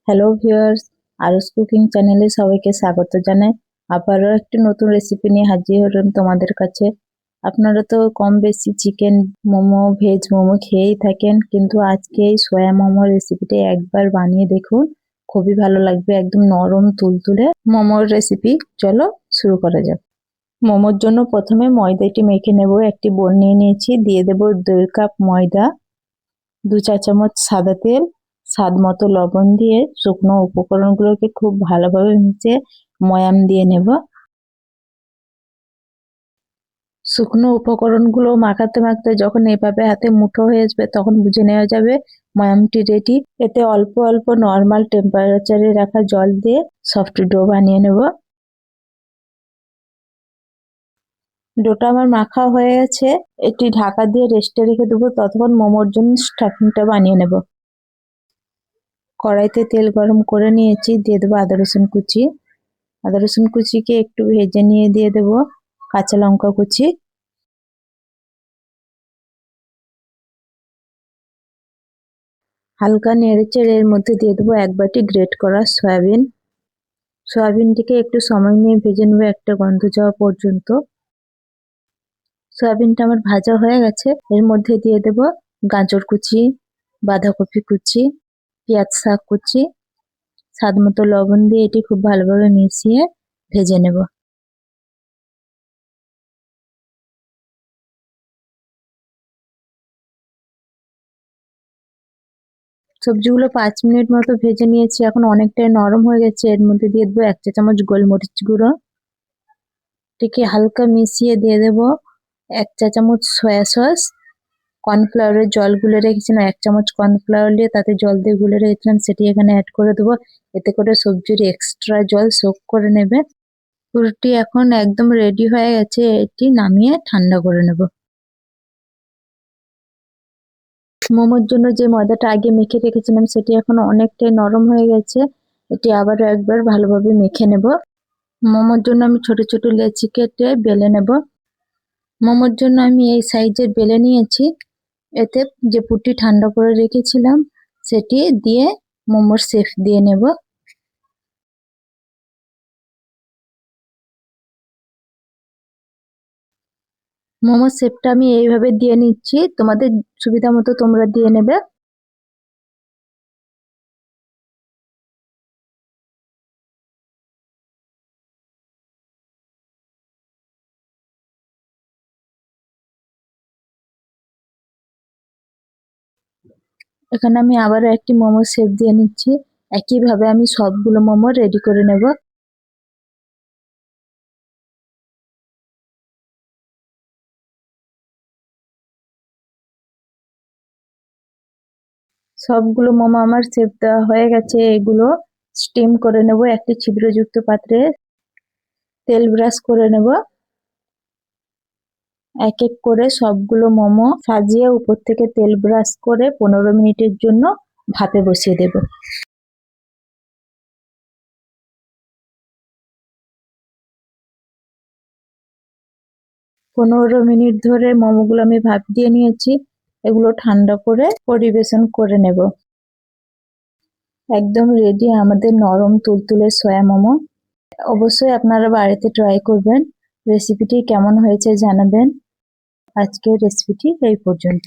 Hello viewers, আরুস cooking চ্যানেলে সবাইকে স্বাগত জানাই। আবারও একটি নতুন রেসিপি নিয়ে হাজির হলাম তোমাদের কাছে। আপনারা তো কম বেশি চিকেন মোমো, ভেজ মোমো খেয়েই থাকেন, কিন্তু আজকে এই সয়া মোমোর রেসিপিটা একবার বানিয়ে দেখুন, খুবই ভালো লাগবে। একদম নরম তুলতুলে মোমোর রেসিপি। চলো শুরু করা যাক। মোমোর জন্য প্রথমে ময়দাটি মেখে নেব। একটি বোল নিয়ে নিয়েছি, দিয়ে দেব 2 কাপ ময়দা, 2 চা চামচ সাদা তেল, স্বাদ মতো লবণ দিয়ে শুকনো উপকরণগুলোকে খুব ভালোভাবে মিশিয়ে ময়াম দিয়ে নেব। শুকনো উপকরণগুলো মাখাতে মাখাতে যখন এভাবে হাতে মুঠো হয়ে আসবে তখন বুঝে নেওয়া যাবে ময়ামটি রেডি। এতে অল্প অল্প নর্মাল টেম্পারেচারে রাখা জল দিয়ে সফট ডো বানিয়ে নেব। ডোটা আমার মাখা হয়ে গেছে, এটি ঢাকা দিয়ে রেস্টে রেখে দেবো। ততক্ষণ মোমোর জন্য স্টাফিংটা বানিয়ে নেব। কড়াইতে তেল গরম করে নিয়েছি, দিয়ে দেবো আদা রসুন কুচি। আদা রসুন কুচিকে একটু ভেজে নিয়ে দিয়ে দেবো কাঁচা লঙ্কা কুচি। হালকা নেড়ে চেড়ে এর মধ্যে দিয়ে দেবো 1 বাটি গ্রেট করা সয়াবিন। সয়াবিনটিকে একটু সময় নিয়ে ভেজে নেবো একটা গন্ধ যাওয়া পর্যন্ত। সয়াবিনটা আমার ভাজা হয়ে গেছে, এর মধ্যে দিয়ে দেবো গাজর কুচি, বাঁধাকপি কুচি, পেঁয়াজ শাক কুচি, স্বাদ মতো লবণ দিয়ে এটি খুব ভালোভাবে মিশিয়ে ভেজে নেব। সবজিগুলো 5 মিনিট মতো ভেজে নিয়েছি, এখন অনেকটাই নরম হয়ে গেছে। এর মধ্যে দিয়ে দেবো 1 চা চামচ গোলমরিচ গুঁড়ো। এটিকে হালকা মিশিয়ে দিয়ে দেবো 1 চা চামচ সয়া সস। কর্নফ্লাওয়ারের জল গুলে রেখেছিলাম, 1 চামচ কর্নফ্লাওয়ার দিয়ে তাতে জল দিয়ে গুলে রেখেছিলাম, সেটি এখানে অ্যাড করে দেবো। এতে করে সবজির এক্সট্রা জল সোক করে নেবে। পুরোটি এখন একদম রেডি হয়ে গেছে, এটি নামিয়ে ঠান্ডা করে নেব। মোমোর জন্য যে ময়দাটা আগে মেখে রেখেছিলাম সেটি এখন অনেকটাই নরম হয়ে গেছে, এটি আবারও একবার ভালোভাবে মেখে নেব। মোমোর জন্য আমি ছোট ছোট লেচি কেটে বেলে নেব। মোমোর জন্য আমি এই সাইজের বেলে নিয়েছি। এতে যে পুরটি ঠান্ডা করে রেখেছিলাম সেটি দিয়ে মোমোর শেপ দিয়ে নেব। মোমোর শেপটা আমি এইভাবে দিয়ে নিচ্ছি, তোমাদের সুবিধা মতো তোমরা দিয়ে নেবে। এখানে আমি আবারও একটি মোমোর শেপ দিয়ে নিচ্ছি। একইভাবে আমি সবগুলো মোমো রেডি করে নেব। সবগুলো মোমো আমার শেপ দেওয়া হয়ে গেছে, এগুলো স্টিম করে নেব একটি ছিদ্রযুক্ত পাত্রে। তেল ব্রাশ করে নেব। এক এক করে সবগুলো মোমো সাজিয়ে উপর থেকে তেল ব্রাশ করে 15 মিনিটের জন্য ভাপে বসিয়ে দেব। 15 মিনিট ধরে মোমোগুলো আমি ভাপ দিয়ে নিয়েছি, এগুলো ঠান্ডা করে পরিবেশন করে নেব। একদম রেডি আমাদের নরম তুলতুলে সয়া মোমো। অবশ্যই আপনারা বাড়িতে ট্রাই করবেন। রেসিপিটি কেমন হয়েছে জানাবেন। আজকের রেসিপিটি এই পর্যন্ত।